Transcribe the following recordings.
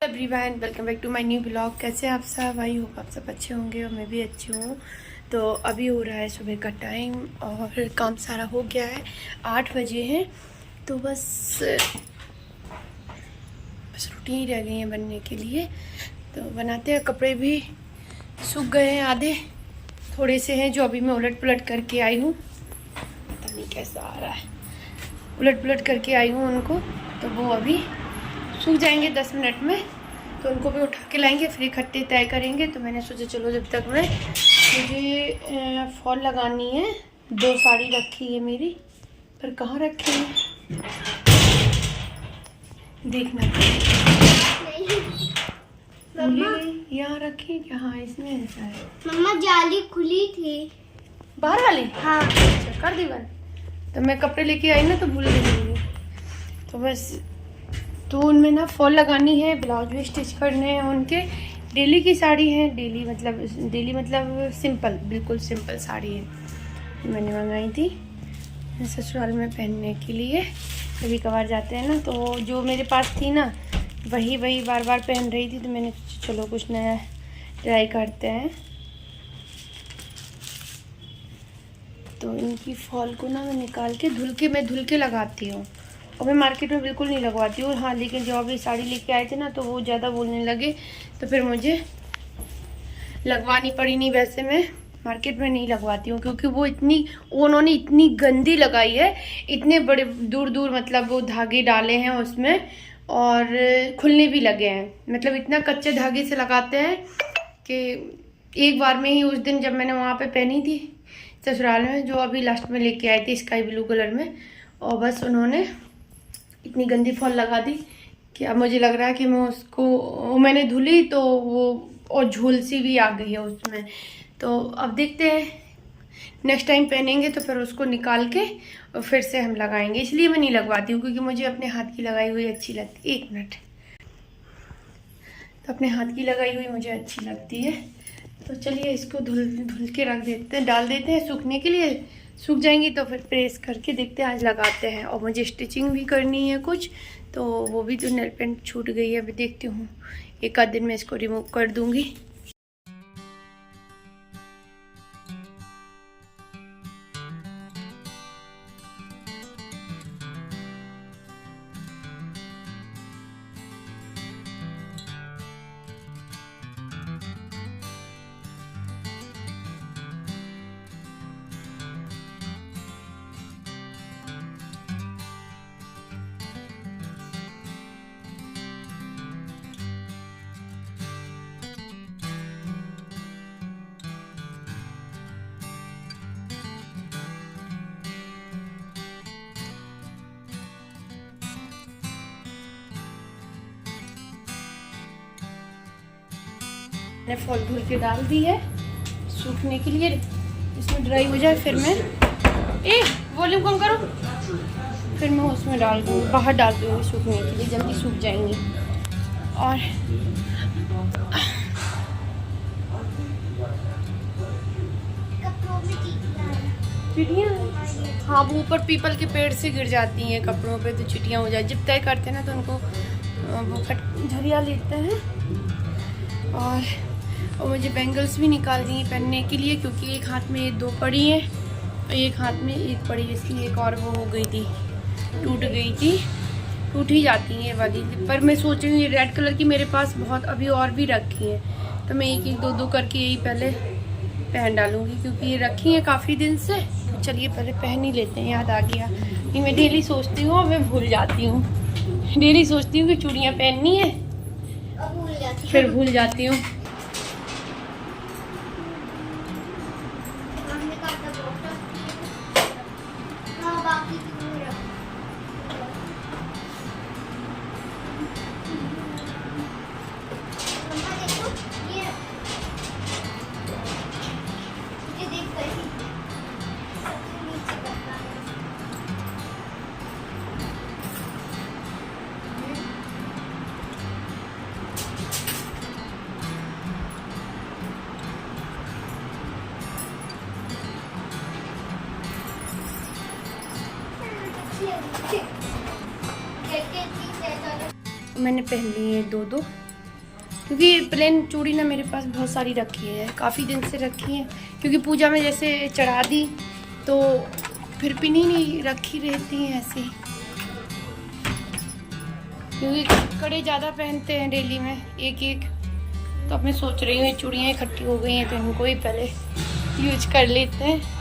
Everyone, welcome back to my new blog. कैसे आप सब? आई होप आप सब अच्छे होंगे और मैं भी अच्छी हूँ। तो अभी हो रहा है सुबह का टाइम और काम सारा हो गया है। 8 बजे हैं तो बस रोटी ही रह गई हैं बनने के लिए। तो बनाते हैं। कपड़े भी सूख गए हैं, आधे थोड़े से हैं जो अभी मैं उलट पुलट करके आई हूँ। पता नहीं कैसा आ रहा है, उलट पुलट करके आई हूँ उनको, तो वो अभी सूख जाएंगे 10 मिनट में। तो उनको भी उठा के लाएंगे, फिर इकट्ठे तय करेंगे। तो मैंने सोचा चलो जब तक मुझे फॉल लगानी है। 2 साड़ी रखी है मेरी, पर कहाँ रखी है देखना। यहाँ रखी क्या? हाँ इसमें ऐसा है। मम्मा जाली खुली थी बाहर वाली। हाँ अच्छा कर दी बंद। तो मैं कपड़े लेके आई ना तो भूल गई। तो बस तो उनमें ना फॉल लगानी है, ब्लाउज भी स्टिच करने हैं उनके। डेली की साड़ी है, डेली मतलब सिंपल, बिल्कुल सिंपल साड़ी है। मैंने मंगाई थी ससुराल में पहनने के लिए। कभी कभार जाते हैं ना, तो जो मेरे पास थी ना वही बार बार पहन रही थी। तो मैंने चलो कुछ नया ट्राई करते हैं। तो इनकी फॉल को ना मैं निकाल के धुल के लगाती हूँ। और मैं मार्केट में बिल्कुल नहीं लगवाती हूँ। हाँ लेकिन जो अभी साड़ी लेके आए थे ना तो वो ज़्यादा बोलने लगे, तो फिर मुझे लगवानी पड़ी। नहीं वैसे मैं मार्केट में नहीं लगवाती हूँ, क्योंकि वो उन्होंने इतनी गंदी लगाई है। इतने बड़े दूर मतलब वो धागे डाले हैं उसमें और खुलने भी लगे हैं। मतलब इतना कच्चे धागे से लगाते हैं कि एक बार में ही, उस दिन जब मैंने वहाँ पे पहनी थी ससुराल में, जो अभी लास्ट में लेके आए थे स्काई ब्लू कलर में, और बस उन्होंने इतनी गंदी फॉल लगा दी कि अब मुझे लग रहा है कि मैंने धुली तो वो और झोलसी भी आ गई है उसमें। तो अब देखते हैं, नेक्स्ट टाइम पहनेंगे तो फिर उसको निकाल के और फिर से हम लगाएंगे। इसलिए मैं नहीं लगवाती हूँ, क्योंकि मुझे अपने हाथ की लगाई हुई अच्छी लगती है। 1 मिनट। तो अपने हाथ की लगाई हुई मुझे अच्छी लगती है। तो चलिए इसको धुल के रख देते हैं, डाल देते हैं सूखने के लिए। सूख जाएंगी तो फिर प्रेस करके देखते हैं, आज लगाते हैं। और मुझे स्टिचिंग भी करनी है कुछ, तो वो भी तो नेल पेंट छूट गई है। अभी देखती हूँ, 1 आध दिन में इसको रिमूव कर दूँगी। मैंने फॉल धुल के डाल दी है सूखने के लिए। इसमें ड्राई हो जाए फिर मैं वॉल्यूम कम करो, फिर मैं उसमें डाल दूँगी, बाहर डाल दूँगी सूखने के लिए, जल्दी सूख जाएंगी। और चिड़ियाँ, हाँ वो ऊपर पीपल के पेड़ से गिर जाती हैं कपड़ों पे, तो चिड़ियाँ हो जाए। जब तय करते हैं ना तो उनको वो झरिया लेते हैं। और मुझे बैंगल्स भी निकाल दी पहनने के लिए, क्योंकि एक हाथ में 2 पड़ी हैं और एक हाथ में 1 पड़ी है। इसलिए एक और वो हो गई थी, टूट गई थी। टूट ही जाती हैं ये वाली। पर मैं सोच रही हूँ ये रेड कलर की मेरे पास बहुत अभी और भी रखी हैं, तो मैं 1-1, 2-2 करके यही पहले पहन डालूँगी, क्योंकि ये रखी हैं काफ़ी दिन से। तो चलिए पहले पहन ही लेते हैं। याद आ गया, नहीं मैं डेली सोचती हूँ और मैं भूल जाती हूँ। डेली सोचती हूँ कि चूड़ियाँ पहननी है, फिर भूल जाती हूँ। मैंने पहन ली है 2-2 क्योंकि प्लेन चूड़ी ना मेरे पास बहुत सारी रखी है, काफ़ी दिन से रखी है, क्योंकि पूजा में जैसे चढ़ा दी तो फिर पिनी नहीं रखी रहती हैं ऐसे, क्योंकि कड़े ज़्यादा पहनते हैं डेली में एक एक। तो अब मैं सोच रही हूँ ये चूड़ियाँ इकट्ठी हो गई हैं तो इनको ही पहले यूज कर लेते हैं।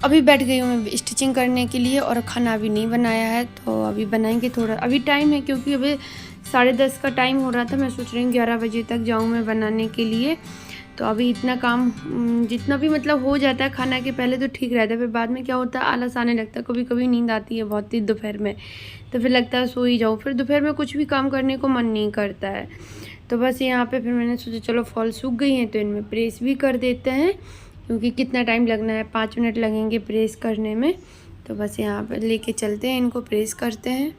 अभी बैठ गई हूँ मैं स्टिचिंग करने के लिए और खाना अभी नहीं बनाया है, तो अभी बनाएंगे थोड़ा। अभी टाइम है क्योंकि अभी 10:30 का टाइम हो रहा था। मैं सोच रही हूँ 11 बजे तक जाऊँ मैं बनाने के लिए। तो अभी इतना काम जितना भी मतलब हो जाता है खाना के पहले तो ठीक रहता है, फिर बाद में क्या होता है आलस आने लगता है, कभी कभी नींद आती है बहुत ही दोपहर में, तो फिर लगता है सो ही जाऊँ, फिर दोपहर में कुछ भी काम करने को मन नहीं करता है। तो बस यहाँ पे फिर मैंने सोचा चलो फॉल सूख गई हैं तो इनमें प्रेस भी कर देते हैं, क्योंकि कितना टाइम लगना है, 5 मिनट लगेंगे प्रेस करने में। तो बस यहाँ पर लेके चलते हैं, इनको प्रेस करते हैं।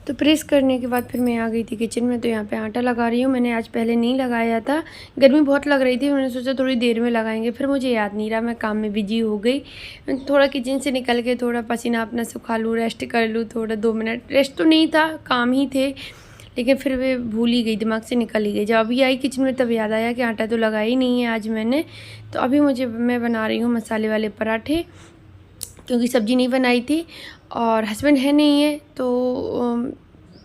तो प्रेस करने के बाद फिर मैं आ गई थी किचन में, तो यहाँ पे आटा लगा रही हूँ। मैंने आज पहले नहीं लगाया था, गर्मी बहुत लग रही थी, मैंने सोचा थोड़ी देर में लगाएंगे, फिर मुझे याद नहीं रहा, मैं काम में बिजी हो गई। थोड़ा किचन से निकल के थोड़ा पसीना अपना सुखा लूँ, रेस्ट कर लूँ थोड़ा 2 मिनट। रेस्ट तो नहीं था, काम ही थे, लेकिन फिर वे भूल ही गई, दिमाग से निकल ही गई। जब अभी आई किचन में तब याद आया कि आटा तो लगाया ही नहीं है आज मैंने। तो अभी मैं बना रही हूँ मसाले वाले पराठे, क्योंकि सब्ज़ी नहीं बनाई थी और हस्बैंड है नहीं है, तो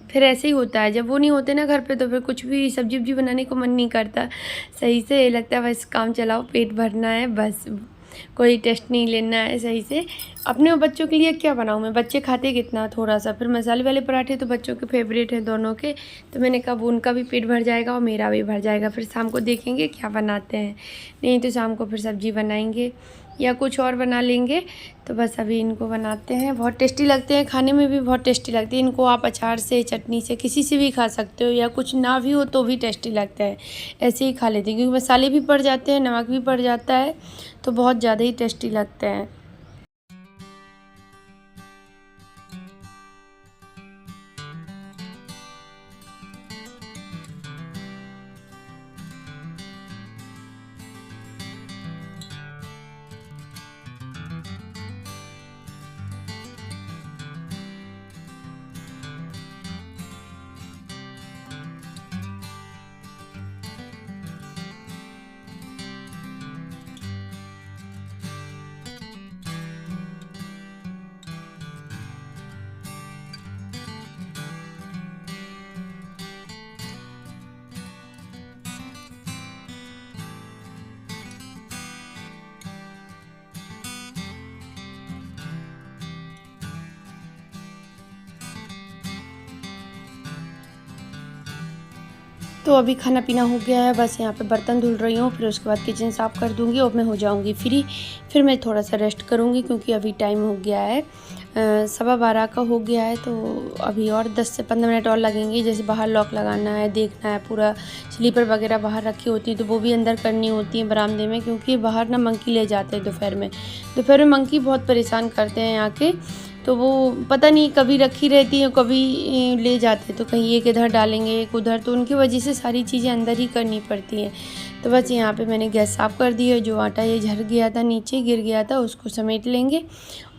फिर ऐसे ही होता है, जब वो नहीं होते ना घर पे तो फिर कुछ भी सब्जी वब्जी बनाने को मन नहीं करता सही से, लगता है बस काम चलाओ, पेट भरना है बस, कोई टेस्ट नहीं लेना है सही से। अपने बच्चों के लिए क्या बनाऊँ मैं, बच्चे खाते कितना थोड़ा सा। फिर मसाले वाले पराठे तो बच्चों के फेवरेट हैं दोनों के, तो मैंने कहा वो उनका भी पेट भर जाएगा और मेरा भी भर जाएगा। फिर शाम को देखेंगे क्या बनाते हैं, नहीं तो शाम को फिर सब्ज़ी बनाएंगे या कुछ और बना लेंगे। तो बस अभी इनको बनाते हैं, बहुत टेस्टी लगते हैं, खाने में भी बहुत टेस्टी लगती है। इनको आप अचार से, चटनी से, किसी से भी खा सकते हो, या कुछ ना भी हो तो भी टेस्टी लगता है, ऐसे ही खा लेते हैं, क्योंकि मसाले भी पड़ जाते हैं, नमक भी पड़ जाता है, तो बहुत ज़्यादा ही टेस्टी लगते हैं। तो अभी खाना पीना हो गया है, बस यहाँ पे बर्तन धुल रही हूँ, फिर उसके बाद किचन साफ़ कर दूँगी और मैं हो जाऊँगी फ्री। फिर मैं थोड़ा सा रेस्ट करूँगी क्योंकि अभी टाइम हो गया है 12:15 का हो गया है। तो अभी और 10 से 15 मिनट और लगेंगे। जैसे बाहर लॉक लगाना है, देखना है, पूरा स्लीपर वगैरह बाहर रखी होती है तो वो भी अंदर करनी होती है बरामदे में, क्योंकि बाहर ना मंकी ले जाते हैं दोपहर में। दोपहर में मंकी बहुत परेशान करते हैं यहाँ के, तो वो पता नहीं कभी रखी रहती है कभी ले जाते हैं, तो कहीं एक इधर डालेंगे एक उधर, तो उनकी वजह से सारी चीज़ें अंदर ही करनी पड़ती हैं। तो बस यहाँ पे मैंने गैस साफ़ कर दी है, जो आटा ये झड़ गया था नीचे गिर गया था उसको समेट लेंगे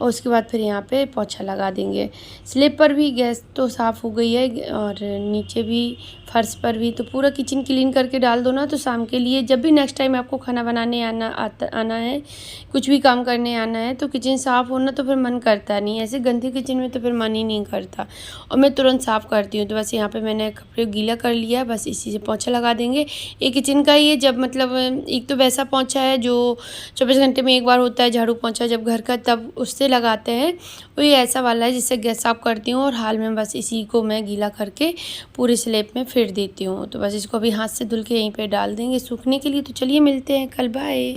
और उसके बाद फिर यहाँ पे पोछा लगा देंगे। स्लैब पर भी गैस तो साफ़ हो गई है और नीचे भी फर्श पर भी, तो पूरा किचन क्लीन करके डाल दो ना, तो शाम के लिए जब भी नेक्स्ट टाइम आपको खाना बनाने आना है, कुछ भी काम करने आना है, तो किचन साफ़ होना तो फिर मन करता नहीं, ऐसे गंदे किचन में तो फिर मन ही नहीं करता और मैं तुरंत साफ़ करती हूँ। तो बस यहाँ पे मैंने कपड़े गीला कर लिया, बस इसी से पोछा लगा देंगे। ये किचन का ही है, जब मतलब एक तो वैसा पोछा है जो 24 घंटे में एक बार होता है झाड़ू पोछा जब घर का, तब उससे लगाते हैं, वही ऐसा वाला है जिससे गैस साफ़ करती हूँ और हाल में बस इसी को मैं गीला करके पूरे स्लैब में फेर देती हूँ। तो बस इसको अभी हाथ से धुल के यहीं पे डाल देंगे सूखने के लिए। तो चलिए मिलते हैं कल, बाय।